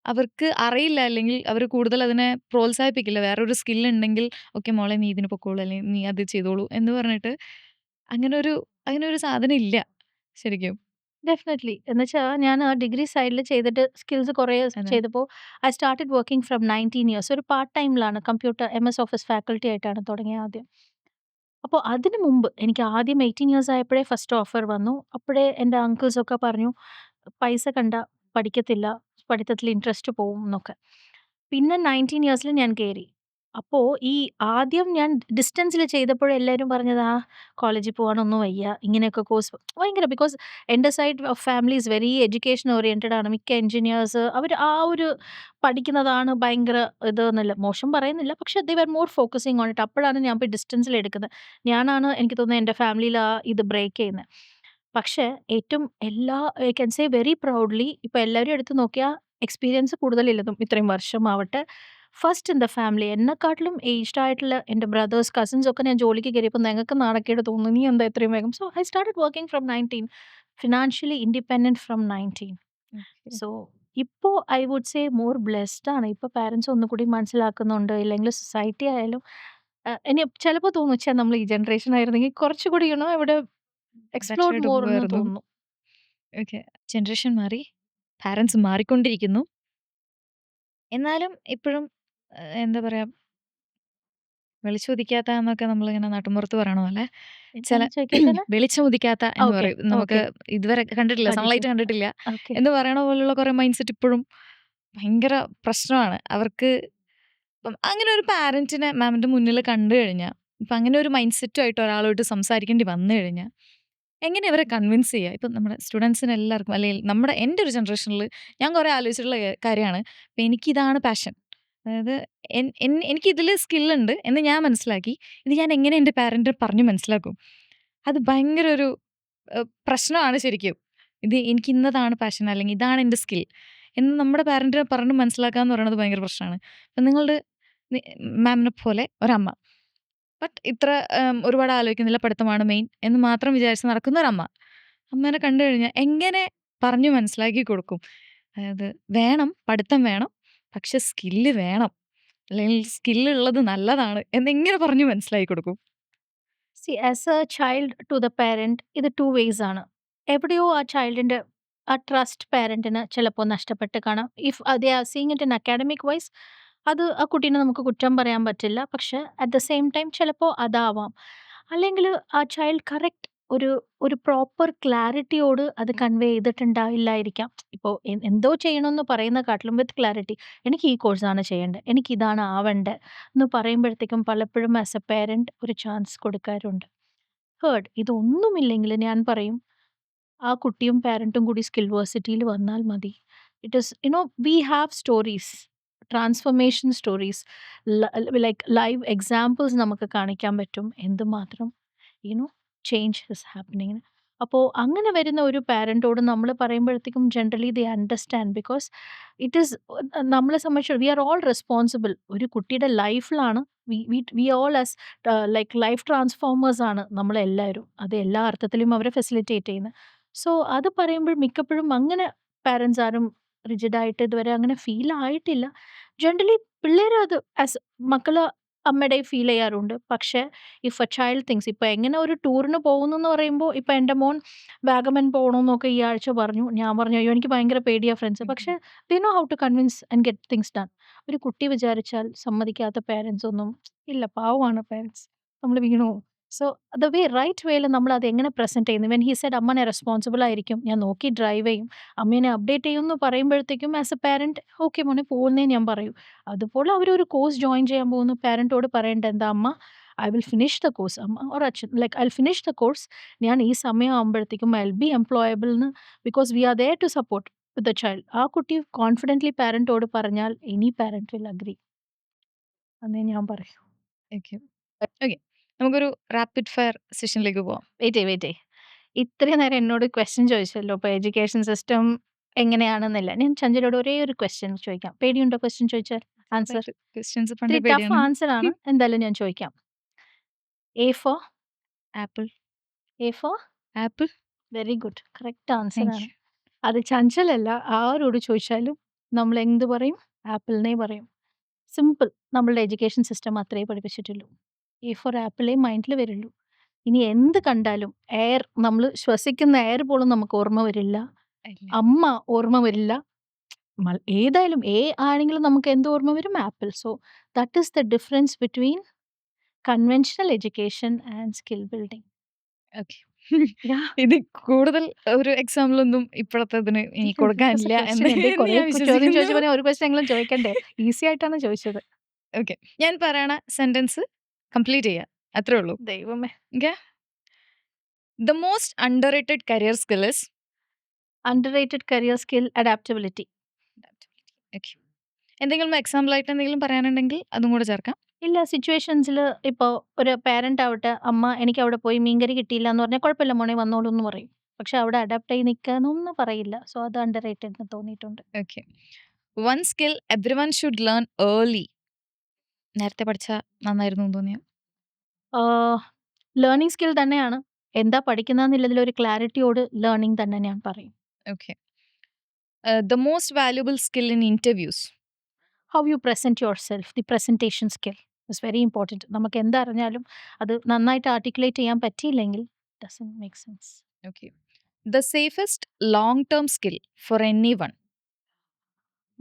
Speaker 2: അവർക്ക് അറിയില്ല അല്ലെങ്കിൽ അവർ കൂടുതൽ അതിനെ പ്രോത്സാഹിപ്പിക്കില്ല. വേറൊരു സ്കിൽ ഉണ്ടെങ്കിൽ ഓക്കെ മോളെ നീ ഇതിന് പൊക്കോളൂ അല്ലെങ്കിൽ നീ അത് ചെയ്തോളൂ എന്ന് പറഞ്ഞിട്ട് അങ്ങനൊരു സാധനം ഇല്ല ശരിക്കും.
Speaker 1: ഡെഫിനറ്റ്ലി. എന്നുവെച്ചാ ഞാൻ ആ ഡിഗ്രി സൈഡിൽ ചെയ്തിട്ട് സ്കിൽസ് കുറേ
Speaker 2: അതെ.
Speaker 1: ചെയ്തപ്പോൾ I started working from 19 years. ഒരു പാർട്ട് ടൈമിലാണ് കമ്പ്യൂട്ടർ എംഎസ് ഓഫീസ് ഫാക്കൽറ്റി ആയിട്ടാണ് തുടങ്ങിയത് ആദ്യം. അപ്പോൾ അതിന് മുമ്പ് എനിക്ക് ആദ്യം 18 ഇയേഴ്സ് ആയപ്പോഴേ ഫസ്റ്റ് ഓഫർ വന്നു. അപ്പോഴേ എൻ്റെ അങ്കിൾസ് ഒക്കെ പറഞ്ഞു, "പൈസ കണ്ടാ പഠിക്കത്തില്ല, പഠിത്തത്തിൽ ഇൻട്രസ്റ്റ് പോവും" എന്നൊക്കെ. പിന്നെ 19 ഇയേഴ്സിൽ ഞാൻ കേറി. അപ്പോ ഈ ആദ്യം ഞാൻ ഡിസ്റ്റൻസിൽ ചെയ്തപ്പോഴേ എല്ലാവരും പറഞ്ഞത്, കോളേജിൽ പോകാനൊന്നും വയ്യ. ഇങ്ങനെയൊക്കെ കോഴ്സ് ഭയങ്കര ബിക്കോസ് എൻ്റെ side of family is very education oriented ആണ്. മിക്ക എഞ്ചിനീയേഴ്സ് അവർ ആ ഒരു പഠിക്കുന്നതാണ് ഭയങ്കര ഇതെന്നല്ല, മോശം പറയുന്നില്ല. പക്ഷേ ദേ വർ മോർ ഫോക്കസിങ് ഓൺ ഇറ്റ്. അപ്പോഴാണ് ഞാൻ പോയി ഡിസ്റ്റൻസിൽ എടുക്കുന്നത്. ഞാനാണ് എനിക്ക് തോന്നുന്നത് എൻ്റെ ഫാമിലിയിൽ ആ ഇത് ബ്രേക്ക് ചെയ്യുന്നത്. പക്ഷേ ഏറ്റവും I can say very proudly ഇപ്പൊ എല്ലാവരും എടുത്ത് നോക്കിയാൽ എക്സ്പീരിയൻസ് കൂടുതലില്ലതും ഇത്രയും വർഷമാവട്ടെ. ഫസ്റ്റ് ഇൻ ദ ഫാമിലി എന്നെക്കാട്ടിലും ഏജ്ഡ് ആയിട്ടുള്ള എൻ്റെ ബ്രദേഴ്സ്, കസിൻസ് ഒക്കെ ഞാൻ ജോലിക്ക് കയറിയപ്പോൾ ഞങ്ങൾക്ക് നാണക്കേട് തോന്നുന്നു. നീ എന്താ ഇത്രയും വേഗം? So I started working from 19, financially independent from 19.
Speaker 2: Okay.
Speaker 1: So ഇപ്പോ I would say more blessed ആണ്. ഇപ്പൊ പാരന്റ്സ് ഒന്നുകൂടി മനസ്സിലാക്കുന്നുണ്ട്. ഇല്ലെങ്കിൽ സൊസൈറ്റി ആയാലും ഇനി ചിലപ്പോൾ തോന്നും, ഛെ നമ്മൾ ഈ ജനറേഷൻ ആയിരുന്നെങ്കിൽ കുറച്ചുകൂടി ഇവിടെ
Speaker 2: ബെറ്റർ
Speaker 1: എക്സ്പ്ലോർഡ്
Speaker 2: ആയിട്ട്
Speaker 1: മോർ എന്ന്
Speaker 2: പോകുമായിരുന്നു.
Speaker 1: തോന്നുന്നു.
Speaker 2: ഓക്കെ. ജനറേഷൻ മാറി. പാരന്റ്സ് മാറിക്കൊണ്ടിരിക്കുന്നു. എന്നാലും ഇപ്പഴും എന്താ പറയാ, വെളിച്ചം എന്നൊക്കെ നമ്മളിങ്ങനെ നാട്ടുമ്പുറത്ത് പറയണ പോലെ ചില
Speaker 1: എന്താണ് ചോദിക്കാത്തത്?
Speaker 2: വെളിച്ചം ഉദിക്കാത്ത എന്ന്
Speaker 1: ഓക്കെ,
Speaker 2: പറയും. നമുക്ക്
Speaker 1: ഓക്കെ.
Speaker 2: ഇതുവരെ കണ്ടിട്ടില്ല, സൺലൈറ്റ്
Speaker 1: കണ്ടിട്ടില്ല.
Speaker 2: കണ്ടിട്ടില്ല
Speaker 1: ഓക്കെ.
Speaker 2: എന്ന് പറയണ പോലുള്ള കുറെ മൈൻഡ് സെറ്റ് ഇപ്പോഴും ഭയങ്കര പ്രശ്നമാണ്. അവർക്ക് ഇപ്പം അങ്ങനെ ഒരു പാരന്റിനെ മാമിന്റെ മുന്നിൽ കണ്ടു കഴിഞ്ഞാൽ, ഇപ്പം അങ്ങനെ ഒരു മൈൻഡ് സെറ്റുമായിട്ട് ഒരാളോട്ട് സംസാരിക്കേണ്ടി വന്നു കഴിഞ്ഞാൽ എങ്ങനെ ഇവരെ കൺവിൻസ് ചെയ്യുക? ഇപ്പം നമ്മുടെ സ്റ്റുഡൻസിന് എല്ലാവർക്കും, അല്ലെങ്കിൽ എൻ്റെ ഒരു ജനറേഷനിൽ ഞാൻ കുറേ ആലോചിച്ചിട്ടുള്ള കാര്യമാണ്. അപ്പം എനിക്കിതാണ് പാഷൻ. അതായത് എനിക്കിതിൽ സ്കില്ലുണ്ട് എന്ന് ഞാൻ മനസ്സിലാക്കി. ഇത് ഞാൻ എങ്ങനെ എൻ്റെ പാരന്റിനെ പറഞ്ഞ് മനസ്സിലാക്കും? അത് ഭയങ്കര ഒരു പ്രശ്നമാണ് ശരിക്കും. ഇത് എനിക്ക് ഇന്നതാണ് പാഷൻ, അല്ലെങ്കിൽ ഇതാണ് എൻ്റെ സ്കിൽ എന്ന് നമ്മുടെ പാരന്റിനെ പറഞ്ഞ് മനസ്സിലാക്കുക എന്ന് പറയുന്നത് ഭയങ്കര പ്രശ്നമാണ്. അപ്പം നിങ്ങളുടെ മാമിനെ പോലെ ഒരമ്മ, ബട്ട് ഇത്ര ഒരുപാട് ആലോചിക്കുന്നില്ല, പഠിത്തമാണ് മെയിൻ എന്ന് മാത്രം വിചാരിച്ച് നടക്കുന്ന ഒരമ്മ. അമ്മേനെ കണ്ടു കഴിഞ്ഞാൽ എങ്ങനെ പറഞ്ഞു മനസ്സിലാക്കി കൊടുക്കും? അതായത് വേണം, പഠിത്തം വേണം, പക്ഷെ സ്കില്ല് വേണം, അല്ലെങ്കിൽ സ്കില്ലുള്ളത് നല്ലതാണ് എന്നെങ്ങനെ പറഞ്ഞു മനസ്സിലാക്കി കൊടുക്കും?
Speaker 1: See as a child to the parent ഇത് 2 വേയ്സ് ആണ്. എവിടെയോ ആ ചൈൽഡിന്റെ ആ ട്രസ്റ്റ് പാരന്റിന് ചിലപ്പോൾ നഷ്ടപ്പെട്ട് കാണാം. If they are seeing it in academic wise അത് ആ കുട്ടീനെ നമുക്ക് കുറ്റം പറയാൻ പറ്റില്ല. പക്ഷെ അറ്റ് ദ സെയിം ടൈം ചിലപ്പോൾ അതാവാം. അല്ലെങ്കിൽ ആ ചൈൽഡ് കറക്റ്റ് ഒരു ഒരു പ്രോപ്പർ ക്ലാരിറ്റിയോട് അത് കൺവേ ചെയ്തിട്ടുണ്ടാവില്ലായിരിക്കാം. ഇപ്പോൾ എന്തോ ചെയ്യണമെന്ന് പറയുന്ന കാട്ടിലും വിത്ത് ക്ലാരിറ്റി, എനിക്ക് ഈ കോഴ്സാണ് ചെയ്യേണ്ടത്, എനിക്ക് ഇതാണ് ആവേണ്ടത് എന്ന് പറയുമ്പോഴത്തേക്കും പലപ്പോഴും ആസ് എ പേരന്റ് ഒരു ചാൻസ് കൊടുക്കാറുണ്ട്. ഇതൊന്നുമില്ലെങ്കിൽ ഞാൻ പറയും ആ കുട്ടിയും പാരന്റും കൂടി സ്കിൽ വേഴ്സിറ്റിയിൽ വന്നാൽ മതി. It is we have stories, transformation stories, like live examples നമുക്ക് കാണിക്കാൻ പറ്റും എന്തുമാത്രം യുനോ ചേഞ്ച് ഇസ് ഹാപ്പനിങ്. അപ്പോൾ അങ്ങനെ വരുന്ന ഒരു പാരന്റോട് നമ്മൾ പറയുമ്പോഴത്തേക്കും generally they understand because it is നമ്മളെ സംബന്ധിച്ച് വി ആർ ഓൾ റെസ്പോൺസിബിൾ. ഒരു കുട്ടിയുടെ ലൈഫിലാണ് we all as like life transformers ആണ് നമ്മളെല്ലാവരും. അത് എല്ലാ അർത്ഥത്തിലും അവരെ ഫെസിലിറ്റേറ്റ് ചെയ്യുന്നത്. സോ അത് പറയുമ്പോൾ മിക്കപ്പോഴും അങ്ങനെ പാരന്റ്സ് ആരും റിജിഡായിട്ട് ഇതുവരെ അങ്ങനെ ഫീൽ ആയിട്ടില്ല. ജനറലി പിള്ളേര് അത് ആസ് മക്കള് അമ്മയുടെ ഫീൽ ചെയ്യാറുണ്ട്. പക്ഷേ ഇഫ് എ ചൈൽഡ് തിങ്സ് ഇപ്പൊ എങ്ങനെ ഒരു ടൂറിന് പോകുന്നെന്ന് പറയുമ്പോൾ ഇപ്പൊ എൻ്റെ മോൻ വാഗമൺ പോകണമെന്നൊക്കെ ഈ ആഴ്ച പറഞ്ഞു. ഞാൻ പറഞ്ഞു, അയ്യോ എനിക്ക് ഭയങ്കര പേടിയാ ഫ്രണ്ട്സ്. പക്ഷേ they know how to convince and get things done. ഒരു കുട്ടി വിചാരിച്ചാൽ സമ്മതിക്കാത്ത പേരൻസ് ഒന്നും ഇല്ല. പാവമാണ് പേരൻസ്. നമ്മൾ വീണു പോവും. സോ ദ വേ റൈറ്റ് വേയിൽ നമ്മൾ അത് എങ്ങനെ പ്രസന്റ് ചെയ്യുന്നു. വെൻ ഹി സെഡ് അമ്മ ഞാൻ റെസ്പോൺസിബിൾ ആയിരിക്കും, ഞാൻ നോക്കി ഡ്രൈവ് ചെയ്യും, അമ്മേനെ അപ്ഡേറ്റ് ചെയ്യും എന്ന് പറയുമ്പോഴത്തേക്കും ആസ് എ പാരന്റ് ഓക്കെ മോനെ പോകുന്നേ ഞാൻ പറയൂ. അതുപോലെ അവരൊരു കോഴ്സ് ജോയിൻ ചെയ്യാൻ പോകുന്നു. പാരന്റോട് പറയേണ്ട എന്താ, അമ്മ I will finish the course, അമ്മ ഓർ അച്ഛൻ like I will finish the course. ഞാൻ ഈ സമയം ആകുമ്പോഴത്തേക്കും ഐ വിൽ ബി എംപ്ലോയബിൾ എന്ന്, because we are there to support with the child. ആ കുട്ടി കോൺഫിഡന്റ്ലി പാരന്റോട് പറഞ്ഞാൽ എനി പാരന്റ് വിൽ അഗ്രി എന്നേ ഞാൻ പറയൂ.
Speaker 2: ഓക്കെ. ഓക്കെ. നമുക്കൊരു റാപ്പിഡ് ഫയർ സെഷനിലേക്ക് പോവാം.
Speaker 1: വെയിറ്റ്. ഇത്രയും നേരം എന്നോട് ക്വസ്റ്റ്യൻ ചോദിച്ചല്ലോ. ഇപ്പൊ എഡ്യൂക്കേഷൻ സിസ്റ്റം എങ്ങനെയാണെന്നില്ല. ഞാൻ ചഞ്ചലോട് ഒരേ ഒരു ക്വസ്റ്റ്യൻ ചോദിക്കാം. പേടിയുണ്ടോ ക്വസ്റ്റ്യൻ ചോദിച്ചാൽ? ആൻസർ
Speaker 2: ക്വസ്റ്റ്യൻസ്
Speaker 1: ഇത്തിരി
Speaker 2: പണ്ടേ
Speaker 1: ടഫ്
Speaker 2: പേടിയാണ്.
Speaker 1: ആൻസർ ആണ്. എന്തായാലും ഞാൻ ചോദിക്കാം. A four
Speaker 2: apple.
Speaker 1: A four
Speaker 2: apple.
Speaker 1: Very good. Correct answer
Speaker 2: thank
Speaker 1: ആണ്.
Speaker 2: യു.
Speaker 1: അത് ചഞ്ചലല്ല. ആരോട് ചോദിച്ചാലും നമ്മൾ എന്ത് പറയും? ആപ്പിളിനെ പറയും. സിമ്പിൾ. നമ്മളുടെ എഡ്യൂക്കേഷൻ സിസ്റ്റം അത്രേ പഠിപ്പിച്ചിട്ടുള്ളൂ. എ ഫോർ ആപ്പിളേ മൈൻഡിൽ വരുള്ളൂ. ഇനി എന്ത് കണ്ടാലും എയർ, നമ്മൾ ശ്വസിക്കുന്ന എയർ പോലും നമുക്ക് ഓർമ്മ വരില്ല.
Speaker 2: ഇല്ല.
Speaker 1: അമ്മ ഓർമ്മ വരില്ല. ഏതായാലും എ ആണെങ്കിലും നമുക്ക് എന്ത് ഓർമ്മ വരും? Apple. So that is the difference between conventional education and skill building.
Speaker 2: Okay.
Speaker 1: Yeah.
Speaker 2: ഇത് കൂടുതൽ ഒരു എക്സാമ്പിൾ ഒന്നും ഇപ്പോഴത്തേതിന് ഇനി കൊടുക്കാനില്ല എന്ന്
Speaker 1: ക്വസ്റ്റ്യൻ എന്റെ
Speaker 2: എന്ന്
Speaker 1: കുറെ
Speaker 2: ഞാൻ
Speaker 1: ചോദ്യം
Speaker 2: വിശ്വസിക്കുന്നു.
Speaker 1: ചോദിച്ചപ്പോൾ ഒരു ക്വസ്റ്റ്യൻ എങ്കിലും ചോദിക്കണ്ടേ? ഈസി ആയിട്ടാണ് ചോദിച്ചത്.
Speaker 2: ഓക്കെ. ഞാൻ പറയണ സെന്റൻസ് കംപ്ലീറ്റ് ചെയ്യുക. അത്രേ ഉള്ളൂ.
Speaker 1: ദൈവമേ!
Speaker 2: Okay. The most under rated career skill is
Speaker 1: underrated career skill adaptability.
Speaker 2: Okay. എന്തെങ്കിലും എക്സാമ്പിൾ ആയിട്ട് എന്തെങ്കിലും പറയാനുണ്ടെങ്കിൽ അതും കൂടെ ചേർക്കാം.
Speaker 1: ഇല്ല സിറ്റുവേഷൻസിൽ ഇപ്പോൾ ഒരു പാരന്റ് ആവട്ടെ, അമ്മ എനിക്ക് അവിടെ പോയി മീൻകറി കിട്ടിയില്ല എന്ന് പറഞ്ഞാൽ കുഴപ്പമില്ല മോനെ വന്നോളൂ എന്ന് പറയും. പക്ഷെ അവിടെ അഡാപ്റ്റ് ആയി നിൽക്കാനൊന്നും പറയില്ല. സോ അത് അണ്ടർറേറ്റഡ് എന്ന് തോന്നിയിട്ടുണ്ട്.
Speaker 2: Okay. One skill everyone should learn early. നേരത്തെ പഠിച്ചാൽ നന്നായിരുന്നു എന്ന് തോന്നിയോ?
Speaker 1: ലേണിംഗ് സ്കിൽ തന്നെയാണ്. എന്താ പഠിക്കുന്നതെന്നുള്ളതിൽ ഒരു ക്ലാരിറ്റിയോട് ലേണിംഗ് തന്നെ ഞാൻ പറയും.
Speaker 2: Okay. The most valuable skill in interviews.
Speaker 1: How you present your self, the presentation skill is very important. നമുക്ക് എന്തറിഞ്ഞാലും അത് നന്നായിട്ട് ആർട്ടിക്കുലേറ്റ് ചെയ്യാൻ പറ്റിയില്ലെങ്കിൽ doesn't make sense.
Speaker 2: Okay. The safest long term skill for any one.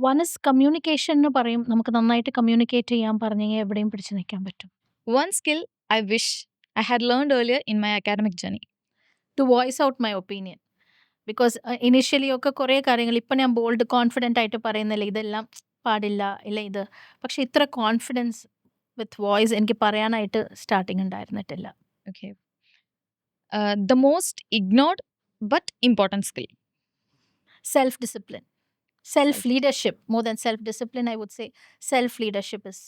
Speaker 1: One is communication എന്ന് പറയും. നമുക്ക് നന്നായിട്ട് communicate ചെയ്യാൻ പറഞ്ഞെങ്കിൽ എവിടെയും പിടിച്ചു നിൽക്കാൻ പറ്റും.
Speaker 2: One skill I wish I had learned earlier in my academic journey.
Speaker 1: To voice out my opinion. Because initially ഒക്കെ കുറേ കാര്യങ്ങൾ ഇപ്പം ഞാൻ ബോൾഡ് കോൺഫിഡൻ്റ് ആയിട്ട് പറയുന്നില്ല ഇതെല്ലാം പാടില്ല ഇല്ല ഇത്. പക്ഷെ ഇത്ര കോൺഫിഡൻസ് വിത്ത് വോയിസ് എനിക്ക് പറയാനായിട്ട് സ്റ്റാർട്ടിങ് ഉണ്ടായിരുന്നിട്ടില്ല.
Speaker 2: Okay. The most ignored but important skill.
Speaker 1: Self discipline, self leadership. More than self discipline I would say self leadership is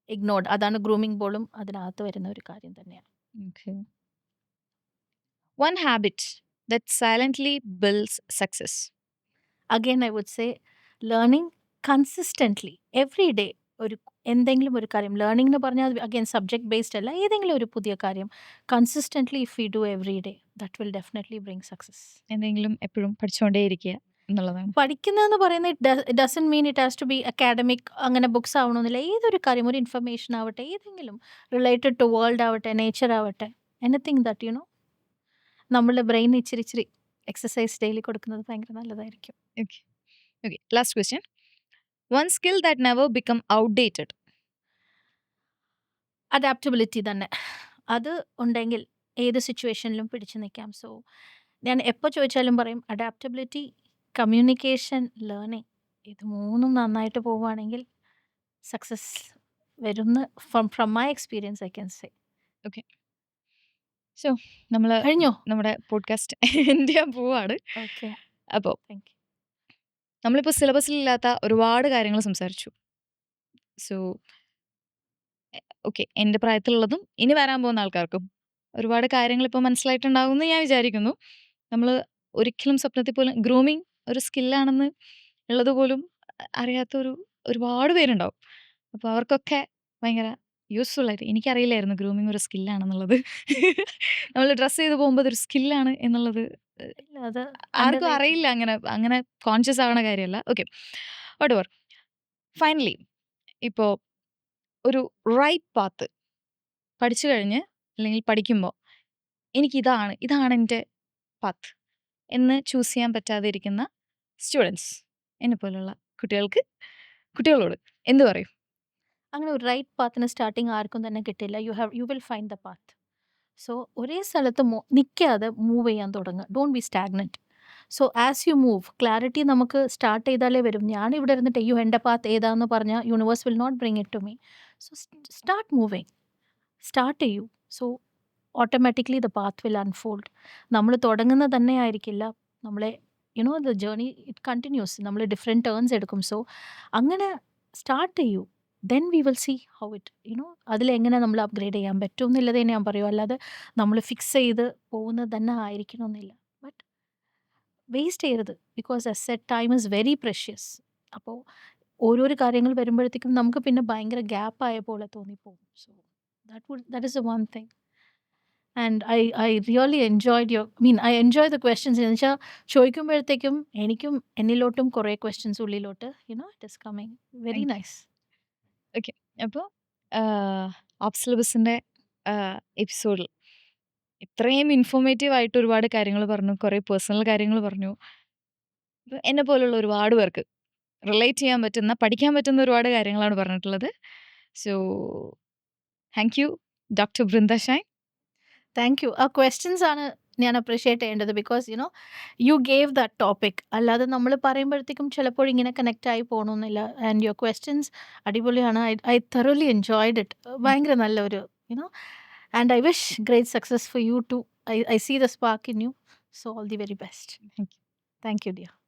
Speaker 1: ignored. അതാണ് ഗ്രൂമിംഗ് ബോളും അതിനകത്ത് വരുന്ന ഒരു കാര്യം തന്നെയാണ്.
Speaker 2: Okay. One habit that silently builds success.
Speaker 1: Again I would say learning consistently every day. ഒരു എന്തെങ്കിലും ഒരു കാര്യം ലേണിംഗ് എന്ന് പറഞ്ഞാൽ അഗെയിൻ സബ്ജക്ട് ബേസ്ഡ് അല്ല, ഏതെങ്കിലും ഒരു പുതിയ കാര്യം consistently if you do every day that will definitely bring success.
Speaker 2: എന്തെങ്കിലും എപ്പോഴും പഠിച്ചുകൊണ്ടേയിരിക്കുക എന്നുള്ളതാണ്.
Speaker 1: പഠിക്കുന്നതെന്ന് പറയുന്നത് doesn't mean it has to be academic അങ്ങനെ ബുക്സ് ആവണമെന്നില്ല. ഏതൊരു കാര്യം ഒരു ഇൻഫർമേഷൻ ആവട്ടെ, ഏതെങ്കിലും റിലേറ്റഡ് ടു വേൾഡ് ആവട്ടെ, നേച്ചർ ആവട്ടെ, എനിത്തിങ് ദാറ്റ് യു നോ നമ്മളുടെ ബ്രെയിൻ ഇച്ചിരി എക്സസൈസ് ഡെയിലി കൊടുക്കുന്നത് ഭയങ്കര നല്ലതായിരിക്കും.
Speaker 2: Okay. Okay. Last question. One skill that never become outdated.
Speaker 1: Adaptability തന്നെ. അത് ഉണ്ടെങ്കിൽ ഏത് സിറ്റുവേഷനിലും പിടിച്ചു നിൽക്കാം. സോ ഞാൻ എപ്പോൾ ചോദിച്ചാലും പറയും അഡാപ്റ്റബിലിറ്റി, കമ്മ്യൂണിക്കേഷൻ, ലേണിംഗ് ഇത് മൂന്നും നന്നായിട്ട് പോവുകയാണെങ്കിൽ സക്സസ് വരുന്ന from my experience I can say.
Speaker 2: So നമ്മൾ
Speaker 1: കഴിഞ്ഞോ?
Speaker 2: നമ്മുടെ പോഡ്കാസ്റ്റ് എൻഡ് ചെയ്യാൻ പോവാണ്.
Speaker 1: ഓക്കെ,
Speaker 2: അപ്പോൾ
Speaker 1: താങ്ക് യു.
Speaker 2: നമ്മളിപ്പോൾ സിലബസിലില്ലാത്ത ഒരുപാട് കാര്യങ്ങൾ സംസാരിച്ചു. സോ ഓക്കെ, എൻ്റെ പ്രായത്തിലുള്ളതും ഇനി വരാൻ പോകുന്ന ആൾക്കാർക്കും ഒരുപാട് കാര്യങ്ങൾ ഇപ്പോൾ മനസ്സിലായിട്ടുണ്ടാകുമെന്ന് ഞാൻ വിചാരിക്കുന്നു. നമ്മൾ ഒരിക്കലും സ്വപ്നത്തിൽ പോലും ഗ്രൂമിങ് ഒരു സ്കില്ലാണെന്ന് ഉള്ളത് പോലും അറിയാത്ത ഒരുപാട് പേരുണ്ടാവും. അപ്പോൾ അവർക്കൊക്കെ ഭയങ്കര യൂസ്ഫുൾ ആയിട്ട്. എനിക്കറിയില്ലായിരുന്നു ഗ്രൂമിങ് ഒരു സ്കില്ലാണെന്നുള്ളത്. നമ്മൾ ഡ്രസ്സ് ചെയ്ത് പോകുമ്പോൾ അതൊരു സ്കില്ലാണ് എന്നുള്ളത്
Speaker 1: ഇല്ല, അത്
Speaker 2: ആർക്കും
Speaker 1: underrated.
Speaker 2: അറിയില്ല. അങ്ങനെ കോൺഷ്യസ് ആവണ കാര്യമല്ല. Okay, whatever. ഫൈനലി ഇപ്പോൾ ഒരു റൈറ്റ് പാത്ത് പഠിച്ചു കഴിഞ്ഞ് അല്ലെങ്കിൽ പഠിക്കുമ്പോൾ ഇതാണ് എൻ്റെ പാത്ത് എന്ന് ചൂസ് ചെയ്യാൻ പറ്റാതെ ഇരിക്കുന്ന സ്റ്റുഡൻസ് എന്നെ പോലുള്ള കുട്ടികളോട് എന്ത് പറയും?
Speaker 1: അങ്ങനെ ഒരു റൈറ്റ് പാത്തിന് സ്റ്റാർട്ടിങ് ആർക്കും തന്നെ കിട്ടില്ല. You will find the path. So ഒരേ സ്ഥലത്ത് നിൽക്കാതെ മൂവ് ചെയ്യാൻ തുടങ്ങുക. Don't be stagnant. So as you move clarity നമുക്ക് സ്റ്റാർട്ട് ചെയ്താലേ വരും. ഞാൻ ഇവിടെ ഇരുന്നിട്ട് അയ്യോ എൻ്റെ പാത്ത് ഏതാന്ന് പറഞ്ഞാൽ universe will not bring it to me. So start moving, start ചെയ്യൂ. So automatically the path will unfold. നമ്മൾ തുടങ്ങുന്നത് തന്നെ ആയിരിക്കില്ല, നമ്മളെ ദ ജേർണി ഇറ്റ് കണ്ടിന്യൂസ്. നമ്മൾ ഡിഫറെൻറ്റ് ടേൺസ് എടുക്കും. സോ അങ്ങനെ സ്റ്റാർട്ട് ചെയ്യൂ. Then we will see how it അതിലെങ്ങനെ നമ്മൾ അപ്ഗ്രേഡ് ചെയ്യാൻ പറ്റും എന്നുള്ളത് ഞാൻ പറയൂ. അല്ലാതെ നമ്മൾ ഫിക്സ് ചെയ്ത് പോകുന്നത് തന്നെ ആയിരിക്കണമെന്നില്ല. ബട്ട് വേസ്റ്റ് ചെയ്യരുത്. Because S set time is very precious. അപ്പോൾ ഓരോരോ കാര്യങ്ങൾ വരുമ്പോഴത്തേക്കും നമുക്ക് പിന്നെ ഭയങ്കര ഗ്യാപ്പായ പോലെ തോന്നിപ്പോകും. So that is a one thing. And I really enjoyed I enjoy the questions. എന്ന് വെച്ചാൽ ചോദിക്കുമ്പോഴത്തേക്കും എനിക്കും എന്നിലോട്ടും കുറേ ക്വസ്റ്റ്യൻസ് ഉള്ളിലോട്ട് it is coming very
Speaker 2: Thank you.
Speaker 1: Nice.
Speaker 2: Okay, അപ്പോൾ ഓഫ് സിലബസിൻ്റെ എപ്പിസോഡിൽ ഇത്രയും ഇൻഫോർമേറ്റീവ് ആയിട്ട് ഒരുപാട് കാര്യങ്ങൾ പറഞ്ഞു, കുറേ പേഴ്സണൽ കാര്യങ്ങൾ പറഞ്ഞു. അപ്പോൾ എന്നെ പോലുള്ള ഒരുപാട് പേർക്ക് റിലേറ്റ് ചെയ്യാൻ പറ്റുന്ന, പഠിക്കാൻ പറ്റുന്ന ഒരുപാട് കാര്യങ്ങളാണ് പറഞ്ഞിട്ടുള്ളത്. So thank you doctor Brinda Shine.
Speaker 1: Thank you. ആ ക്വസ്റ്റ്യൻസ് ആണ് ഞാൻ അപ്രിഷിയേറ്റ് ചെയ്യേണ്ടത്. Because you gave that topic. അല്ലാതെ നമ്മൾ പറയുമ്പോഴത്തേക്കും ചിലപ്പോൾ ഇങ്ങനെ കണക്റ്റ് ആയി പോകണമെന്നില്ല. ആൻഡ് യുവർ ക്വസ്റ്റ്യൻസ് അടിപൊളിയാണ്. I thoroughly enjoyed it. ഭയങ്കര നല്ലൊരു and I wish great success for you too. I see the spark in you. So all the very best.
Speaker 2: Thank you.
Speaker 1: Thank you dear.